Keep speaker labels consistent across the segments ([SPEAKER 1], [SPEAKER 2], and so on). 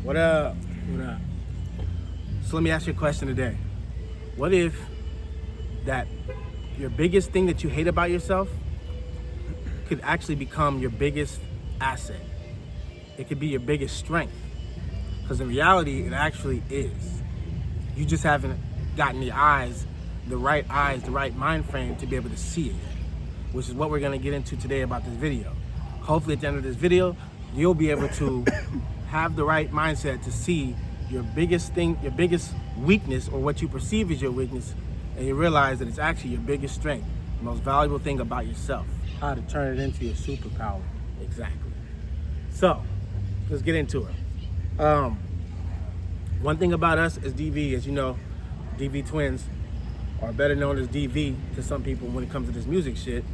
[SPEAKER 1] What up?
[SPEAKER 2] What up?
[SPEAKER 1] So let me ask you a question today. What if that your biggest thing that you hate about yourself could actually become your biggest asset? It could be your biggest strength. Because in reality, it actually is. You just haven't gotten the right mind frame to be able to see it yet, which is what we're going to get into today about this video. Hopefully at the end of this video, you'll be able to have the right mindset to see your biggest thing, your biggest weakness, or what you perceive as your weakness, and you realize that it's actually your biggest strength, the most valuable thing about yourself.
[SPEAKER 2] How to turn it into your superpower.
[SPEAKER 1] Exactly. So, let's get into it. One thing about us as DV, as you know, DV twins, or better known as DV to some people when it comes to this music shit.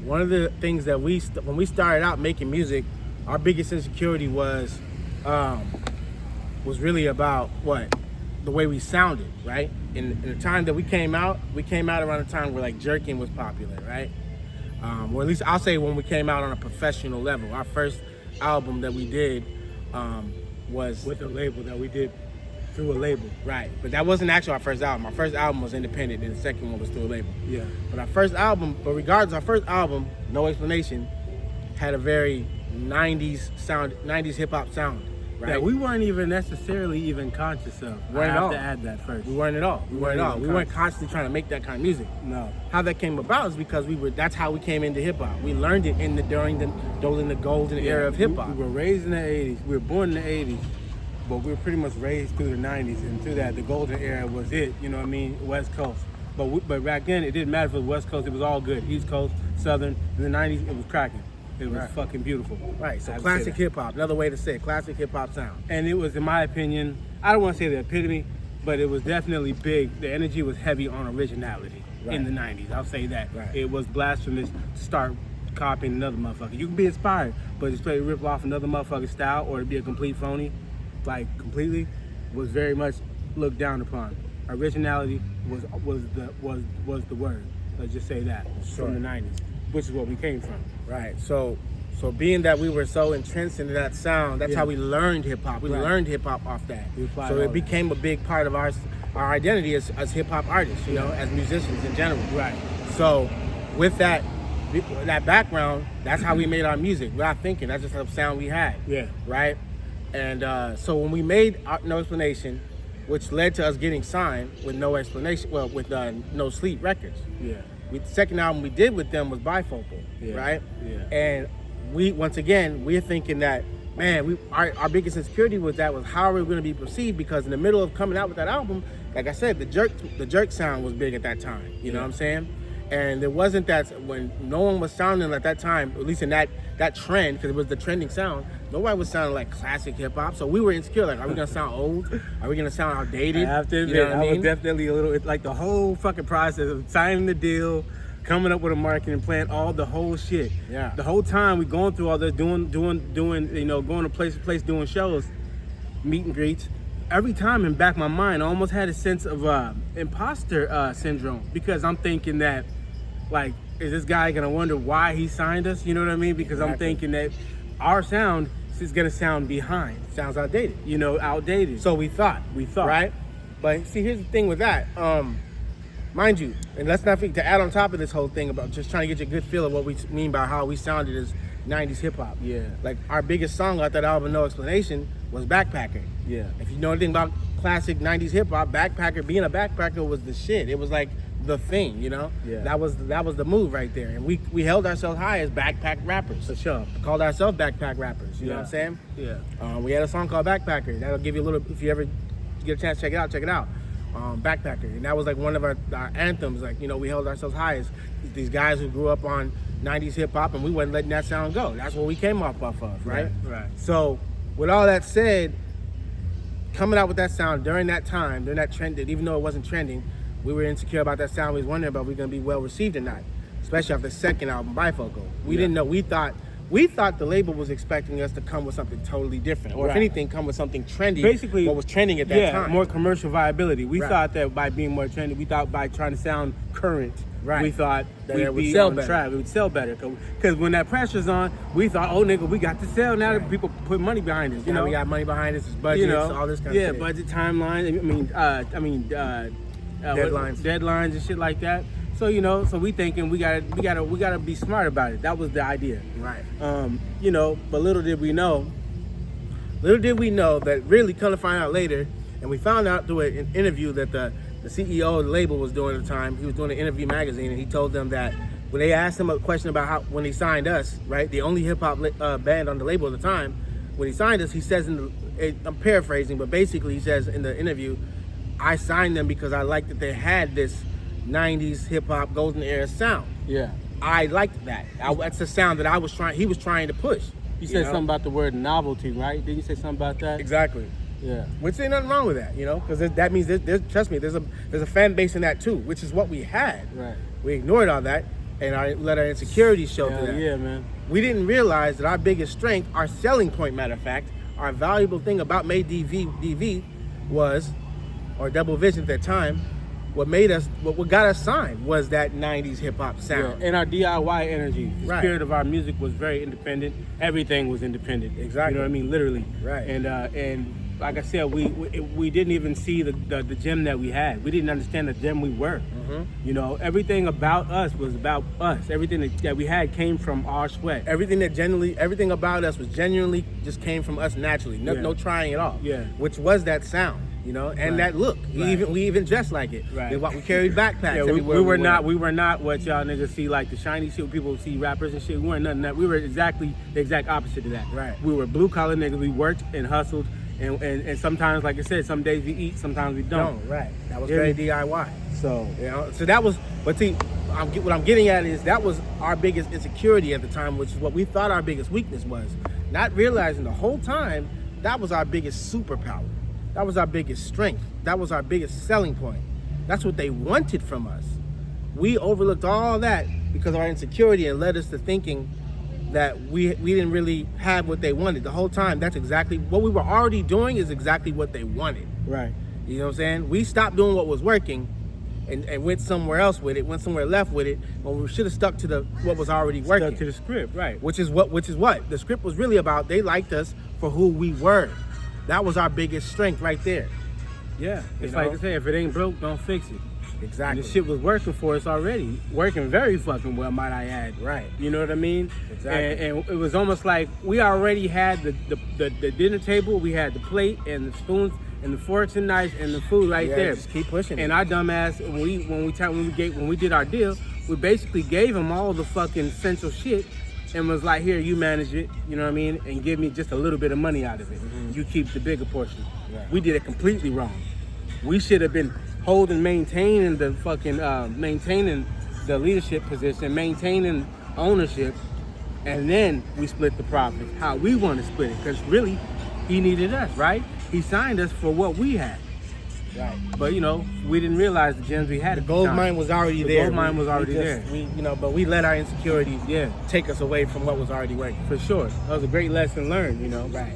[SPEAKER 1] One of the things that when we started out making music, our biggest insecurity was really about the way we sounded, right? In the time that we came out around the time where like jerking was popular, right? Or at least I'll say when we came out on a professional level. Our first album that we did was
[SPEAKER 2] With a label that we did through a label.
[SPEAKER 1] right, but that wasn't actually our first album. Our first album was independent, and the second one was through a label.
[SPEAKER 2] Yeah.
[SPEAKER 1] But regardless, our first album, No Explanation, had a very 90s sound, 90s hip hop sound, right?
[SPEAKER 2] That we weren't even necessarily even conscious of.
[SPEAKER 1] Weren't
[SPEAKER 2] I
[SPEAKER 1] at all.
[SPEAKER 2] have to add that first.
[SPEAKER 1] We weren't at all. We weren't at all.
[SPEAKER 2] even
[SPEAKER 1] We weren't constantly trying to make that kind of music.
[SPEAKER 2] No.
[SPEAKER 1] How that came about is because that's how we came into hip hop. We learned it during the golden era of hip hop.
[SPEAKER 2] We were raised in the 80s. We were born in the 80s. But we were pretty much raised through the 90s. And through that, the golden era was it. You know what I mean? West Coast. But back then, it didn't matter if it was West Coast. It was all good. East Coast, Southern. In the 90s, it was cracking. It was fucking beautiful.
[SPEAKER 1] Right, so
[SPEAKER 2] I would say
[SPEAKER 1] classic
[SPEAKER 2] that.
[SPEAKER 1] hip hop, another way to say it, classic hip hop sound.
[SPEAKER 2] And it was, in my opinion, I don't want to say the epitome, but it was definitely big. The energy was heavy on originality in the 90s. I'll say that.
[SPEAKER 1] Right.
[SPEAKER 2] It was blasphemous to start copying another motherfucker. You can be inspired, but to straight rip off another motherfucker's style or to be a complete phony, like completely, was very much looked down upon. Originality was the word. Let's just say that from the 90s, which is where we came from.
[SPEAKER 1] Right, so being that we were so entrenched into that sound, that's how we learned hip hop. We learned hip hop off that. So it became a big part of our identity as hip hop artists, you know, as musicians in general.
[SPEAKER 2] Right.
[SPEAKER 1] So with that background, that's how we made our music. Without thinking, that's just the sound we had.
[SPEAKER 2] Yeah.
[SPEAKER 1] Right. And so when we made No Explanation, which led to us getting signed with No Explanation, with No Sleep Records.
[SPEAKER 2] Yeah.
[SPEAKER 1] The second album we did with them was Bifocal, right?
[SPEAKER 2] Yeah.
[SPEAKER 1] And we're thinking that, man, our biggest insecurity was how are we going to be perceived? Because in the middle of coming out with that album, like I said, the jerk sound was big at that time. You know what I'm saying? And it wasn't that when no one was sounding at that time, at least in that trend, because it was the trending sound, nobody was sounding like classic hip hop. So we were insecure. Like, are we gonna sound old? Are we gonna sound outdated?
[SPEAKER 2] I have to admit,
[SPEAKER 1] you know what I mean?
[SPEAKER 2] was definitely a little. It's like the whole fucking process of signing the deal, coming up with a marketing plan, the whole shit.
[SPEAKER 1] Yeah.
[SPEAKER 2] The whole time we going through all this, doing, you know, going to place to place, doing shows, meet and greets. Every time in back of my mind, I almost had a sense of imposter syndrome, because I'm thinking that, like, is this guy gonna wonder why he signed us? You know what I mean? Because I'm thinking that our sound is gonna sound behind.
[SPEAKER 1] Sounds outdated.
[SPEAKER 2] You know, outdated.
[SPEAKER 1] So we thought, right? But see, here's the thing with that. Mind you, and let's not forget to add on top of this whole thing about just trying to get you a good feel of what we mean by how we sounded as 90s hip hop.
[SPEAKER 2] Yeah.
[SPEAKER 1] Like, our biggest song out that album, No Explanation, was Backpacker.
[SPEAKER 2] Yeah.
[SPEAKER 1] If you know anything about classic 90s hip hop, being a backpacker was the shit. It was like the thing, you know?
[SPEAKER 2] Yeah.
[SPEAKER 1] That was the move right there. And we held ourselves high as backpack rappers.
[SPEAKER 2] For sure.
[SPEAKER 1] Called ourselves backpack rappers, you know what I'm saying?
[SPEAKER 2] Yeah.
[SPEAKER 1] We had a song called Backpacker. That'll give you a little, if you ever get a chance to check it out. Backpacker. And that was like one of our anthems. Like, you know, we held ourselves high as these guys who grew up on 90s hip hop, and we wasn't letting that sound go. That's what we came off of, right?
[SPEAKER 2] Right.
[SPEAKER 1] So with all that said, coming out with that sound during that time, during that trend, even though it wasn't trending, we were insecure about that sound. We was wondering about we going to be well received or not, especially after the second album, Bifocal. We didn't know. We thought the label was expecting us to come with something totally different, or if anything, come with something trendy.
[SPEAKER 2] Basically,
[SPEAKER 1] what was trending at that time.
[SPEAKER 2] more commercial viability. We thought that by being more trendy, we thought by trying to sound current
[SPEAKER 1] Right.
[SPEAKER 2] we thought
[SPEAKER 1] That
[SPEAKER 2] we'd
[SPEAKER 1] it would
[SPEAKER 2] be
[SPEAKER 1] sell
[SPEAKER 2] on
[SPEAKER 1] better.
[SPEAKER 2] track. We would sell better. Because when that pressure's on, we thought, oh, nigga, we got to sell. Now that people put money behind us. You
[SPEAKER 1] Now
[SPEAKER 2] know,
[SPEAKER 1] we got money behind us, it's budgets, all this kind of shit.
[SPEAKER 2] budget timelines. Deadlines and shit like that. So so we thinking we gotta be smart about it. That was the idea.
[SPEAKER 1] Right.
[SPEAKER 2] But little did we know
[SPEAKER 1] that really come to find out later, and we found out through an interview that the CEO of the label was doing at the time. He was doing an interview magazine, and he told them that when they asked him a question about how when he signed us, right, the only hip hop band on the label at the time, when he signed us, he says I'm paraphrasing, but basically he says in the interview, I signed them because I liked that they had this 90s hip hop golden era sound.
[SPEAKER 2] Yeah.
[SPEAKER 1] I liked that. That's the sound that he was trying to push.
[SPEAKER 2] You said something about the word novelty, right? Didn't you say something about that?
[SPEAKER 1] Exactly.
[SPEAKER 2] Yeah.
[SPEAKER 1] Which ain't nothing wrong with that, because that means trust me, there's a fan base in that too, which is what we had.
[SPEAKER 2] Right.
[SPEAKER 1] We ignored all that and let our insecurities show through that.
[SPEAKER 2] Yeah, man.
[SPEAKER 1] We didn't realize that our biggest strength, our selling point, matter of fact, our valuable thing about Made DV was, or Double Vision at that time, what got us signed was that 90s hip hop sound.
[SPEAKER 2] Yeah, and our DIY energy. The
[SPEAKER 1] Right.
[SPEAKER 2] spirit of our music was very independent. Everything was independent.
[SPEAKER 1] Exactly.
[SPEAKER 2] You know what I mean? Literally.
[SPEAKER 1] Right.
[SPEAKER 2] And like I said, we didn't even see the gem that we had. We didn't understand the gem we were.
[SPEAKER 1] Mm-hmm.
[SPEAKER 2] Everything about us was about us. Everything that we had came from our sweat.
[SPEAKER 1] Everything about us was genuinely just came from us naturally. No trying at all.
[SPEAKER 2] Yeah.
[SPEAKER 1] Which was that sound, and
[SPEAKER 2] Right.
[SPEAKER 1] that look. We even dressed like it.
[SPEAKER 2] Right.
[SPEAKER 1] We carried backpacks
[SPEAKER 2] Yeah, we
[SPEAKER 1] everywhere.
[SPEAKER 2] were not what y'all niggas see, like the shiny shit when people see rappers and shit. We weren't nothing that. We were exactly the exact opposite of that.
[SPEAKER 1] Right.
[SPEAKER 2] We were blue collar niggas. We worked and hustled, and sometimes, like I said, some days we eat, sometimes we don't.
[SPEAKER 1] Right. That was
[SPEAKER 2] Yeah.
[SPEAKER 1] very DIY.
[SPEAKER 2] So
[SPEAKER 1] So that was, but see, what I'm getting at is that was our biggest insecurity at the time, which is what we thought our biggest weakness was. Not realizing the whole time that was our biggest superpower. That was our biggest strength. That was our biggest selling point. That's what they wanted from us. We overlooked all that because of our insecurity and led us to thinking that we didn't really have what they wanted. The whole time, that's exactly what we were already doing is exactly what they wanted.
[SPEAKER 2] right.
[SPEAKER 1] You know what I'm saying? We stopped doing what was working and went somewhere else with it, went somewhere left with it, when we should have stuck to what was already working.
[SPEAKER 2] Stuck to the script, right?
[SPEAKER 1] Which is what the script was really about. They liked us for who we were. That was our biggest strength right there.
[SPEAKER 2] Yeah. It's
[SPEAKER 1] You
[SPEAKER 2] like
[SPEAKER 1] know?
[SPEAKER 2] I say, if it ain't broke, don't fix it.
[SPEAKER 1] Exactly.
[SPEAKER 2] And the shit was working for us already. Working very fucking well, might I add.
[SPEAKER 1] Right.
[SPEAKER 2] You know what I mean?
[SPEAKER 1] Exactly.
[SPEAKER 2] And it was almost like we already had the dinner table, we had the plate and the spoons and the forks and knives and the food right there.
[SPEAKER 1] Just keep pushing.
[SPEAKER 2] And our dumb ass, when we did our deal, we basically gave him all the fucking essential shit and was like, here, you manage it, you know what I mean? And give me just a little bit of money out of it. You keep the bigger portion.
[SPEAKER 1] Right.
[SPEAKER 2] We did it completely wrong. We should have been maintaining the leadership position, maintaining ownership, and then we split the profit how we want to split it. Because really, he needed us, right? He signed us for what we had.
[SPEAKER 1] Right.
[SPEAKER 2] But we didn't realize the gems we had.
[SPEAKER 1] The gold mine was already there.
[SPEAKER 2] Gold mine was already there.
[SPEAKER 1] But we let our insecurities take us away from what was already working.
[SPEAKER 2] For sure. That was a great lesson learned,
[SPEAKER 1] Right.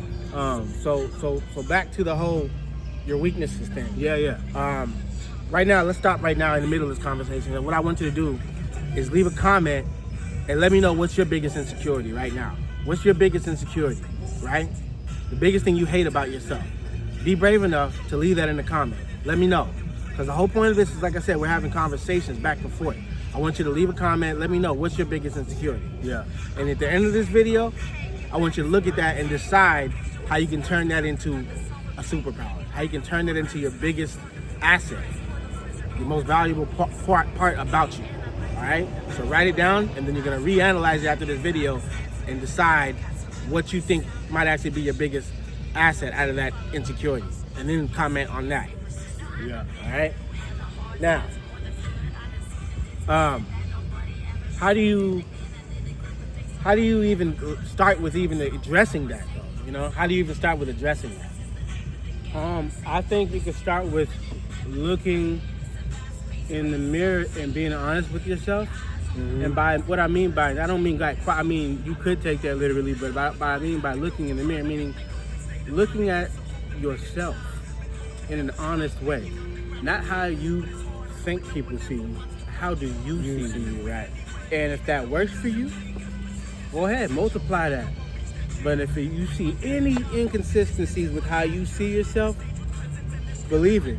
[SPEAKER 1] So back to the whole your weaknesses thing.
[SPEAKER 2] Yeah.
[SPEAKER 1] Right now, let's stop right now in the middle of this conversation. And what I want you to do is leave a comment and let me know what's your biggest insecurity right now. What's your biggest insecurity, right? The biggest thing you hate about yourself. Be brave enough to leave that in the comment. Let me know. Because the whole point of this is, like I said, we're having conversations back and forth. I want you to leave a comment. Let me know what's your biggest insecurity.
[SPEAKER 2] Yeah.
[SPEAKER 1] And at the end of this video, I want you to look at that and decide how you can turn that into a superpower. How you can turn that into your biggest asset. The most valuable part about you. All right? So write it down, and then you're going to reanalyze it after this video and decide what you think might actually be your biggest asset out of that insecurity. And then comment on that.
[SPEAKER 2] Yeah.
[SPEAKER 1] All right? Now, how do you even start with even addressing that, though? How do you even start with addressing that?
[SPEAKER 2] I think you can start with looking in the mirror and being honest with yourself. Mm-hmm. And by what I mean by, I don't mean like, I mean, you could take that literally, but I mean by looking in the mirror, meaning looking at yourself in an honest way. Not how you think people see you, how do you see you?
[SPEAKER 1] right.
[SPEAKER 2] And if that works for you, go ahead, multiply that. But if you see any inconsistencies with how you see yourself, believe it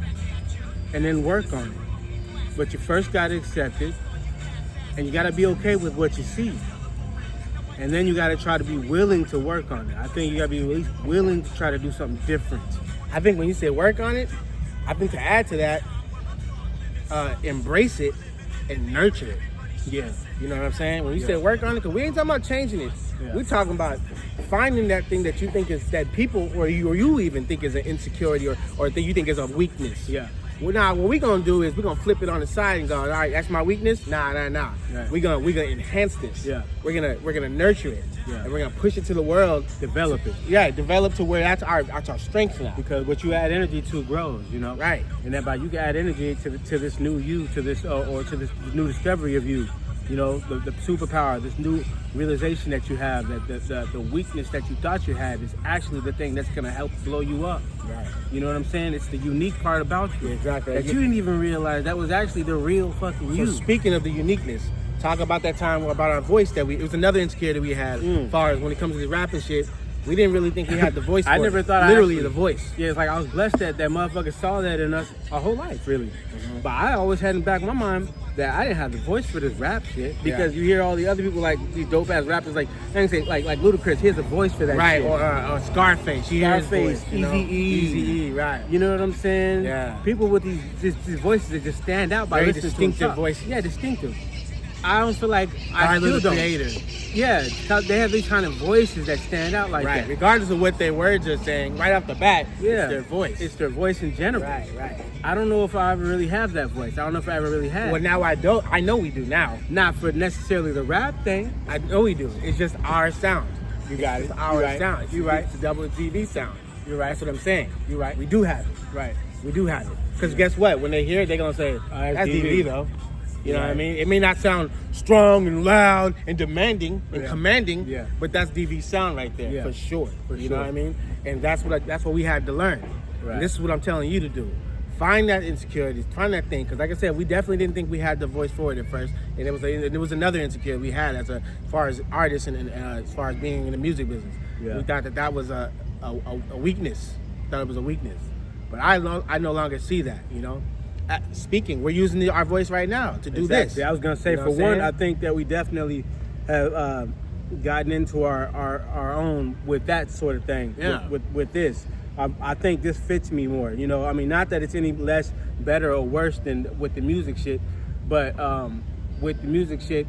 [SPEAKER 2] and then work on it. But you first got to accept it, and you got to be okay with what you see. And then you got to try to be willing to work on it. I think you got to be at least willing to try to do something different.
[SPEAKER 1] I think when you say work on it, I think to add to that, embrace it and nurture it.
[SPEAKER 2] Yeah.
[SPEAKER 1] You know what I'm saying? When you say work on it, because we ain't talking about changing it.
[SPEAKER 2] Yeah.
[SPEAKER 1] We're talking about finding that thing that you think is, that people or you even think is an insecurity or thing you think is a weakness.
[SPEAKER 2] Yeah.
[SPEAKER 1] Well, now what we're gonna do is we're gonna flip it on the side and go, all right, that's my weakness. Nah.
[SPEAKER 2] Right.
[SPEAKER 1] We're gonna enhance this.
[SPEAKER 2] Yeah.
[SPEAKER 1] We're gonna nurture it.
[SPEAKER 2] Yeah.
[SPEAKER 1] And we're gonna push it to the world.
[SPEAKER 2] Develop it.
[SPEAKER 1] Yeah, develop to where that's our strength now.
[SPEAKER 2] Because what you add energy to grows, you know?
[SPEAKER 1] Right.
[SPEAKER 2] And that by you can add energy to this new you, to this or to this new discovery of you. You know, the superpower, this new realization that you have, that the weakness that you thought you had is actually the thing that's gonna help blow you up.
[SPEAKER 1] Right.
[SPEAKER 2] You know what I'm saying? It's the unique part about you.
[SPEAKER 1] Yeah, exactly.
[SPEAKER 2] That you didn't even realize that was actually the real fucking you.
[SPEAKER 1] So speaking of the uniqueness, talk about that time about our voice it was another insecurity we had as far as when it comes to this rapping shit. We didn't really think we had the voice for
[SPEAKER 2] I
[SPEAKER 1] it.
[SPEAKER 2] never thought
[SPEAKER 1] literally the voice.
[SPEAKER 2] Yeah, it's like I was blessed that motherfucker saw that in us our whole life, really. Mm-hmm. But I always had in the back of my mind that I didn't have the voice for this rap shit because you hear all the other people like these dope ass rappers like I can say like Ludacris, he has a voice for that
[SPEAKER 1] right,
[SPEAKER 2] shit.
[SPEAKER 1] Or Scarface, Eazy-E, right.
[SPEAKER 2] You know what I'm saying?
[SPEAKER 1] Yeah.
[SPEAKER 2] People with these voices that just stand out by
[SPEAKER 1] very
[SPEAKER 2] listening
[SPEAKER 1] distinctive
[SPEAKER 2] to them
[SPEAKER 1] voices.
[SPEAKER 2] Yeah, distinctive. I don't feel like I
[SPEAKER 1] still
[SPEAKER 2] still don't.
[SPEAKER 1] Creators.
[SPEAKER 2] Yeah, they have these kind of voices that stand out like
[SPEAKER 1] right.
[SPEAKER 2] that.
[SPEAKER 1] Regardless of what their words are saying, right off the bat,
[SPEAKER 2] Yeah.
[SPEAKER 1] it's their voice.
[SPEAKER 2] It's their voice in general.
[SPEAKER 1] Right.
[SPEAKER 2] I don't know if I ever really have that voice. I don't know if I ever really had.
[SPEAKER 1] Well, now I don't. I know we do now.
[SPEAKER 2] Not for necessarily the rap thing.
[SPEAKER 1] I know we do. It's just our sound.
[SPEAKER 2] You got it.
[SPEAKER 1] It's our
[SPEAKER 2] right.
[SPEAKER 1] sound.
[SPEAKER 2] You right.
[SPEAKER 1] It's a double TV sound.
[SPEAKER 2] You're right.
[SPEAKER 1] That's what I'm saying.
[SPEAKER 2] You're right.
[SPEAKER 1] We do have it.
[SPEAKER 2] Right.
[SPEAKER 1] We do have it. Because guess what? When they hear it, they're going to say, that's DV though. You know what I mean? It may not sound strong and loud and demanding and commanding, but that's DV sound right there for sure. You know what I mean? And that's what we had to learn. Right. And this is what I'm telling you to do. Find that insecurity, find that thing. Because like I said, we definitely didn't think we had the voice for it at first. And it was another insecurity we had as far as artists and as far as being in the music business. Yeah. We thought that was a weakness. Thought it was a weakness. But I no longer see that, you know? Speaking, we're using our voice right now to do this.
[SPEAKER 2] I was gonna say, for one, I think that we definitely have gotten into our own with that sort of thing.
[SPEAKER 1] Yeah.
[SPEAKER 2] With this, I think this fits me more. You know, I mean, not that it's any less better or worse than with the music shit, but with the music shit,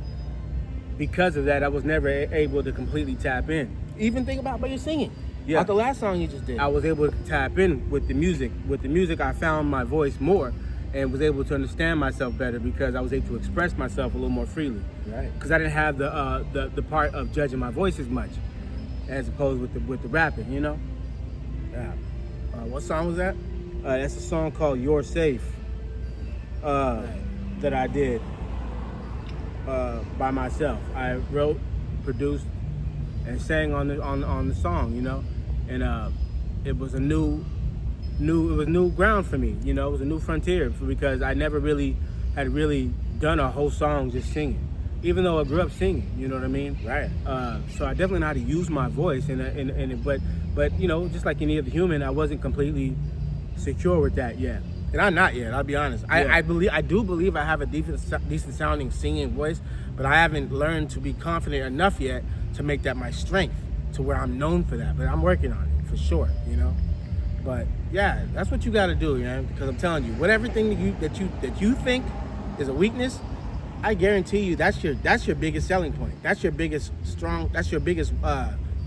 [SPEAKER 2] because of that, I was never able to completely tap in.
[SPEAKER 1] Even think about your singing.
[SPEAKER 2] Yeah.
[SPEAKER 1] Like the last song you just did.
[SPEAKER 2] I was able to tap in with the music. With the music, I found my voice more. And was able to understand myself better because I was able to express myself a little more freely.
[SPEAKER 1] Right.
[SPEAKER 2] Because I didn't have the part of judging my voice as much, as opposed with the rapping, you know.
[SPEAKER 1] Yeah. What song was that?
[SPEAKER 2] That's a song called "You're Safe" that I did by myself. I wrote, produced, and sang on the song, you know. And it was a new ground for me, you know. It was a new frontier because I never really had done a whole song just singing, even though I grew up singing, you know what I mean?
[SPEAKER 1] Right.
[SPEAKER 2] So I definitely know how to use my voice, but you know, just like any other human, I wasn't completely secure with that yet.
[SPEAKER 1] And I'm not yet, I'll be honest.
[SPEAKER 2] Yeah.
[SPEAKER 1] I do believe I have a decent sounding singing voice, but I haven't learned to be confident enough yet to make that my strength, to where I'm known for that. But I'm working on it for sure, you know. But yeah, that's what you got to do, you know. Because I'm telling you, whatever thing that you think is a weakness, I guarantee you that's your biggest selling point. That's your biggest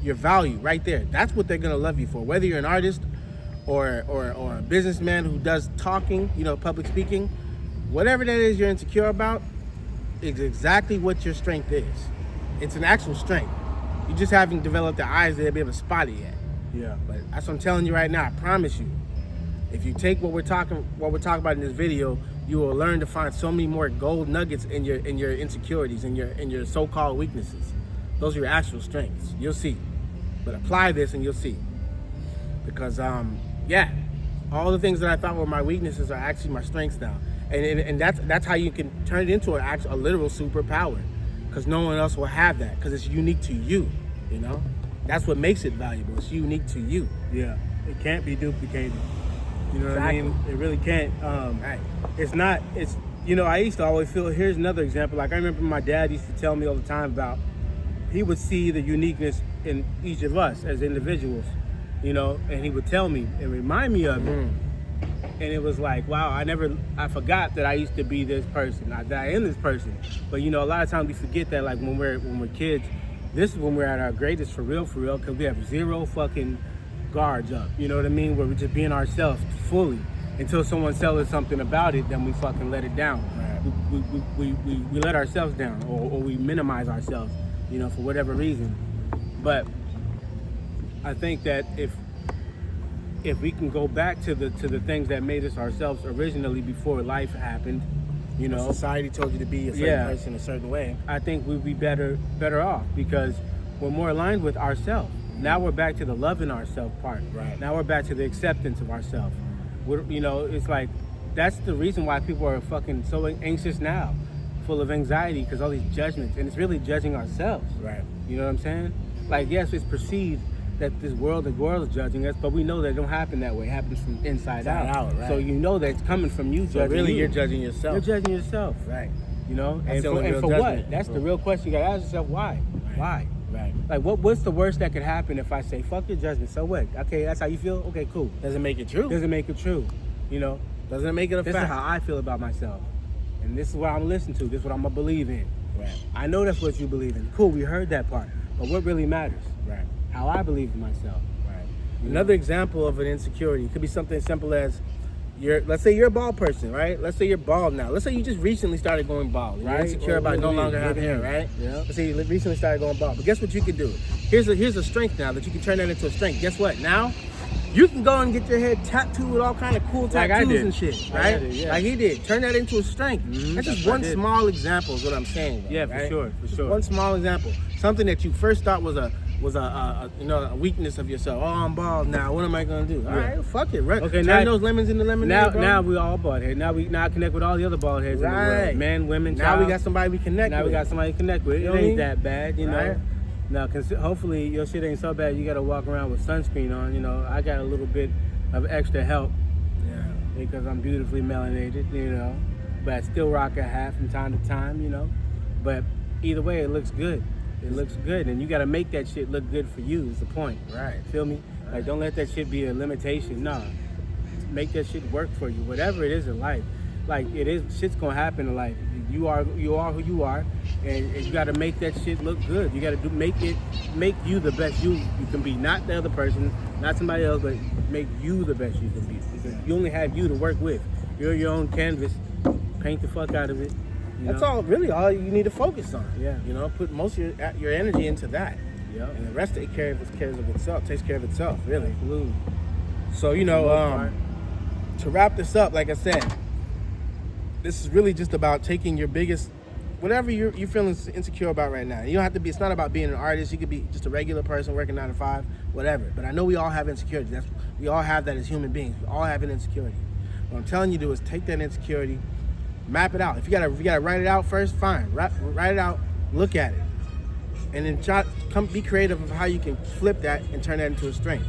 [SPEAKER 1] your value right there. That's what they're gonna love you for. Whether you're an artist or a businessman who does talking, you know, public speaking, whatever that is you're insecure about, is exactly what your strength is. It's an actual strength. You just haven't developed the eyes to be able to spot it yet.
[SPEAKER 2] Yeah.
[SPEAKER 1] But that's what I'm telling you right now. I promise you, if you take what we're talking about in this video, you will learn to find so many more gold nuggets in your insecurities and your so-called weaknesses. Those are your actual strengths. You'll see. But apply this and you'll see. Because all the things that I thought were my weaknesses are actually my strengths now. And that's how you can turn it into a literal superpower, because no one else will have that, because it's unique to you. You know, that's what makes it valuable. It's unique to you.
[SPEAKER 2] Yeah, it can't be duplicated. You know
[SPEAKER 1] Exactly.
[SPEAKER 2] what I mean? It really can't.
[SPEAKER 1] Right.
[SPEAKER 2] It's not. It's I used to always feel. Here's another example. Like I remember my dad used to tell me all the time about. He would see the uniqueness in each of us as individuals. And he would tell me and remind me of it. And it was like, wow, I forgot that I used to be this person, that I am this person. But a lot of times we forget that, like when we're kids, this is when we're at our greatest for real, because we have zero fucking guards up. You know what I mean? Where we're just being ourselves fully. Until someone tells us something about it, then we fucking let it down.
[SPEAKER 1] Right.
[SPEAKER 2] We let ourselves down, or we minimize ourselves, for whatever reason. But I think that if we can go back to the things that made us ourselves originally before life happened,
[SPEAKER 1] Society told you to be a certain person a certain way.
[SPEAKER 2] I think we'd be better off, because we're more aligned with ourselves. Now we're back to the loving ourselves part.
[SPEAKER 1] Right.
[SPEAKER 2] Now we're back to the acceptance of ourselves. It's like that's the reason why people are fucking so anxious now, full of anxiety, because all these judgments, and it's really judging ourselves.
[SPEAKER 1] Right.
[SPEAKER 2] You know what I'm saying? Like, yes, it's perceived that the world is judging us, but we know that it don't happen that way. It happens from inside out.
[SPEAKER 1] Right.
[SPEAKER 2] So that it's coming from you.
[SPEAKER 1] So really,
[SPEAKER 2] you.
[SPEAKER 1] You're judging yourself.
[SPEAKER 2] You're judging yourself.
[SPEAKER 1] Right.
[SPEAKER 2] And for
[SPEAKER 1] judgment.
[SPEAKER 2] what? That's the real question you gotta ask yourself. Why?
[SPEAKER 1] Right.
[SPEAKER 2] Why?
[SPEAKER 1] Right.
[SPEAKER 2] Like, what's the worst that could happen if I say, fuck your judgment? So what? Okay, that's how you feel? Okay, cool.
[SPEAKER 1] Doesn't make it true.
[SPEAKER 2] Doesn't make it true.
[SPEAKER 1] Doesn't make it a
[SPEAKER 2] This
[SPEAKER 1] fact.
[SPEAKER 2] is how I feel about myself. And this is what I'm listening to. This is what I'm gonna believe in.
[SPEAKER 1] Right.
[SPEAKER 2] I know that's what you believe in. Cool, we heard that part. But what really matters?
[SPEAKER 1] Right.
[SPEAKER 2] How I believe in myself.
[SPEAKER 1] Right. Another example of an insecurity could be something as simple as let's say you're a bald person, right? Let's say you're bald now. Let's say you just recently started going bald. You're
[SPEAKER 2] Right.
[SPEAKER 1] insecure about no longer having hair, right?
[SPEAKER 2] Yeah.
[SPEAKER 1] Let's say you recently started going bald. But guess what you can do? Here's a strength now that you can turn that into a strength. Guess what? Now you can go and get your head tattooed with all kind of cool
[SPEAKER 2] Like I
[SPEAKER 1] tattoos
[SPEAKER 2] did.
[SPEAKER 1] and shit,
[SPEAKER 2] Like
[SPEAKER 1] right?
[SPEAKER 2] I did, yeah.
[SPEAKER 1] Like he did. Turn that into a strength.
[SPEAKER 2] Mhm,
[SPEAKER 1] That's just
[SPEAKER 2] that's what
[SPEAKER 1] one
[SPEAKER 2] I did.
[SPEAKER 1] small example is what I'm saying. Though,
[SPEAKER 2] Yeah,
[SPEAKER 1] right?
[SPEAKER 2] for sure.
[SPEAKER 1] Just one small example. Something that you first thought was a weakness of yourself. Oh, I'm bald now. What am I gonna do? All right, fuck it. Right.
[SPEAKER 2] Okay,
[SPEAKER 1] Turn
[SPEAKER 2] now-
[SPEAKER 1] those lemons into lemonade.
[SPEAKER 2] Now
[SPEAKER 1] bro.
[SPEAKER 2] we all bald head. Now I connect with all the other bald heads in the
[SPEAKER 1] Right.
[SPEAKER 2] world. Men, women,
[SPEAKER 1] Now we
[SPEAKER 2] child.
[SPEAKER 1] got somebody we connect
[SPEAKER 2] Now
[SPEAKER 1] with.
[SPEAKER 2] we got somebody to connect with.
[SPEAKER 1] You
[SPEAKER 2] It
[SPEAKER 1] know what I
[SPEAKER 2] ain't
[SPEAKER 1] mean?
[SPEAKER 2] that bad,
[SPEAKER 1] Right.
[SPEAKER 2] Now, hopefully your shit ain't so bad. You got to walk around with sunscreen on. I got a little bit of extra help
[SPEAKER 1] Yeah.
[SPEAKER 2] because I'm beautifully melanated. But I still rock a hat from time to time. But either way, it looks good. It looks good, and you got to make that shit look good for you. Is the point?
[SPEAKER 1] Right.
[SPEAKER 2] Feel me? Like, don't let that shit be a limitation. Nah, make that shit work for you. Whatever it is in life, like it is, shit's gonna happen in life. You are who you are, and you got to make that shit look good. You got to make you the best you can be. Not the other person, not somebody else, but make you the best you can be. Because you only have you to work with. You're your own canvas. Paint the fuck out of it.
[SPEAKER 1] That's all you need to focus on.
[SPEAKER 2] Yeah.
[SPEAKER 1] Put most of your energy into that.
[SPEAKER 2] Yeah.
[SPEAKER 1] And the rest takes care of itself. Takes care of itself, really.
[SPEAKER 2] Absolutely.
[SPEAKER 1] So to wrap this up, like I said, this is really just about taking your biggest, whatever you're feeling insecure about right now. You don't have to be. It's not about being an artist. You could be just a regular person working 9 to 5, whatever. But I know we all have insecurity. We all have that as human beings. We all have an insecurity. What I'm telling you to do is take that insecurity, map it out. If you gotta write it out first, fine. Write it out. Look at it, and then be creative of how you can flip that and turn that into a strength.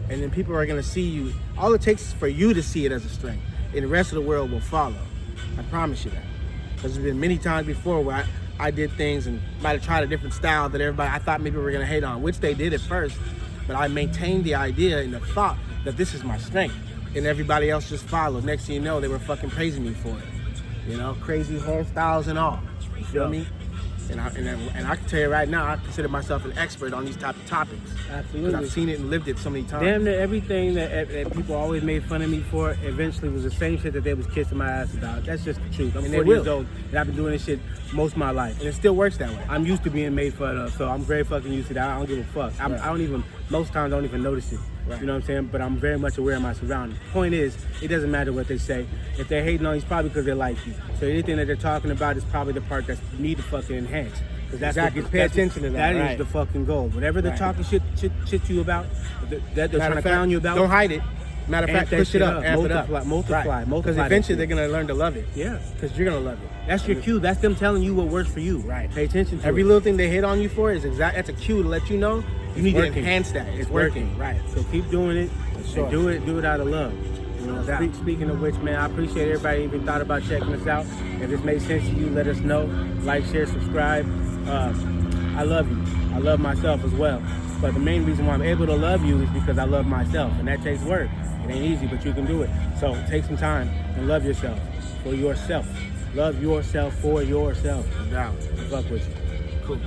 [SPEAKER 1] And then people are gonna see you. All it takes is for you to see it as a strength, and the rest of the world will follow. I promise you that. Because there's been many times before where I did things and might have tried a different style that I thought maybe were gonna hate on, which they did at first. But I maintained the idea and the thought that this is my strength, and everybody else just followed. Next thing you know, they were fucking praising me for it. Crazy hairstyles and all. You feel me? And I can tell you right now, I consider myself an expert on these type of topics.
[SPEAKER 2] Absolutely.
[SPEAKER 1] Because I've seen it and lived it so many times.
[SPEAKER 2] Damn near everything that people always made fun of me for eventually was the same shit that they was kissing my ass about. That's just the truth. I'm
[SPEAKER 1] And
[SPEAKER 2] 40
[SPEAKER 1] they
[SPEAKER 2] years
[SPEAKER 1] will.
[SPEAKER 2] old and I've been doing this shit most of my life.
[SPEAKER 1] And it still works that way.
[SPEAKER 2] I'm used to being made fun of, so I'm very fucking used to that. I don't give a fuck.
[SPEAKER 1] Right.
[SPEAKER 2] I don't even, most times I don't even notice it.
[SPEAKER 1] Right.
[SPEAKER 2] You know what I'm saying? But I'm very much aware of my surroundings. Point is, it doesn't matter what they say. If they're hating on you, it's probably because they like you. So anything that they're talking about is probably the part that need to fucking enhance. That's
[SPEAKER 1] Exactly.
[SPEAKER 2] what,
[SPEAKER 1] Pay attention to that.
[SPEAKER 2] That
[SPEAKER 1] right.
[SPEAKER 2] is the fucking goal. Whatever they're
[SPEAKER 1] Right.
[SPEAKER 2] talking shit you about, that they're
[SPEAKER 1] Matter
[SPEAKER 2] trying to
[SPEAKER 1] of fact,
[SPEAKER 2] clown you about.
[SPEAKER 1] Don't hide it. Matter of
[SPEAKER 2] Amp
[SPEAKER 1] fact,
[SPEAKER 2] that
[SPEAKER 1] push it
[SPEAKER 2] shit
[SPEAKER 1] up,
[SPEAKER 2] up.
[SPEAKER 1] amp it up.
[SPEAKER 2] Multiply.
[SPEAKER 1] Because
[SPEAKER 2] that
[SPEAKER 1] eventually
[SPEAKER 2] shit.
[SPEAKER 1] they're gonna learn to love it.
[SPEAKER 2] Yeah.
[SPEAKER 1] Because you're gonna love it.
[SPEAKER 2] That's your cue. That's them telling you what works for you.
[SPEAKER 1] Right.
[SPEAKER 2] Pay attention to
[SPEAKER 1] Every
[SPEAKER 2] it.
[SPEAKER 1] little thing they hit on you for is that's a cue to let you know you need
[SPEAKER 2] working.
[SPEAKER 1] to enhance that. It's working. Right.
[SPEAKER 2] So keep doing it.
[SPEAKER 1] Sure.
[SPEAKER 2] And do it out of love. You know,
[SPEAKER 1] doubt.
[SPEAKER 2] speaking of which, man, I appreciate everybody even thought about checking us out. If this made sense to you, let us know. Like, share, subscribe. I love you. I love myself as well. But the main reason why I'm able to love you is because I love myself. And that takes work. It ain't easy, but you can do it. So take some time and love yourself for yourself. Love yourself for yourself.
[SPEAKER 1] No doubt.
[SPEAKER 2] Fuck with you.
[SPEAKER 1] Cool.